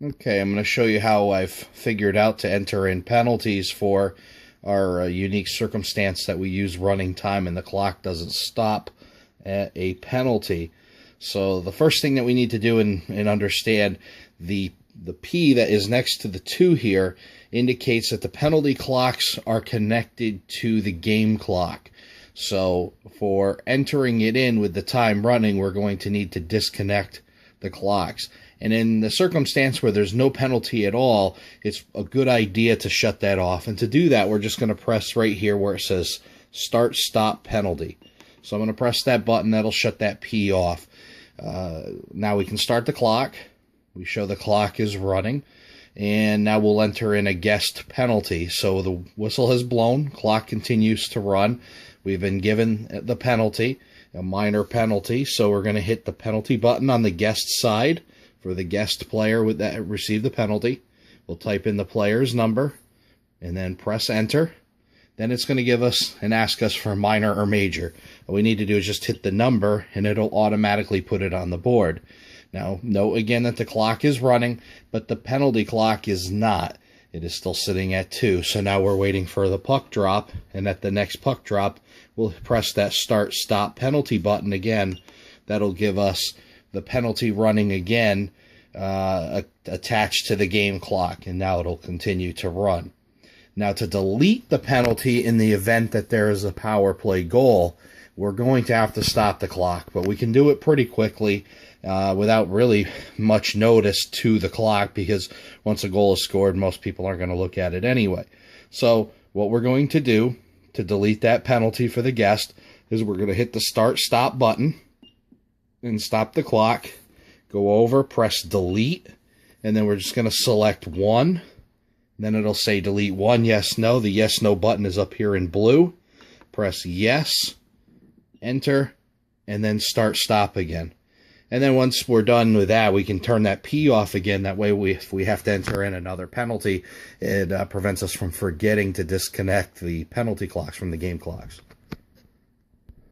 Okay, I'm going to show you how I've figured out to enter in penalties for our unique circumstance that we use running time and the clock doesn't stop at a penalty. So the first thing that we need to do and understand the P that is next to the 2 here indicates that the penalty clocks are connected to the game clock. So for entering it in with the time running, we're going to need to disconnect the clocks. And in the circumstance where there's no penalty at all, it's a good idea to shut that off. And to do that, we're just going to press right here where it says Start Stop Penalty. So I'm going to press that button. That'll shut that P off. Now we can start the clock. We show the clock is running. And now we'll enter in a guessed penalty. So the whistle has blown. Clock continues to run. We've been given the penalty, a minor penalty. So we're going to hit the penalty button on the guest side. For the guest player that received the penalty, we'll type in the player's number and then press enter. Then it's going to give us and ask us for minor or major. What we need to do is just hit the number and it'll automatically put it on the board. Now, note again that the clock is running, but the penalty clock is not. It is still sitting at 2. So now we're waiting for the puck drop, and at the next puck drop, we'll press that Start Stop Penalty button again. That'll give us the penalty running again attached to the game clock, and now it'll continue to run. Now to delete the penalty in the event that there is a power play goal, we're going to have to stop the clock, but we can do it pretty quickly without really much notice to the clock, because once a goal is scored, most people aren't going to look at it anyway. So what we're going to do to delete that penalty for the guest is we're going to hit the Start Stop button and stop the clock, go over, press delete, and then we're just going to select 1. Then it'll say delete 1, yes, no. The yes, no button is up here in blue. Press yes, enter, and then start stop again. And then once we're done with that, we can turn that P off again. That way, if we have to enter in another penalty, it prevents us from forgetting to disconnect the penalty clocks from the game clocks.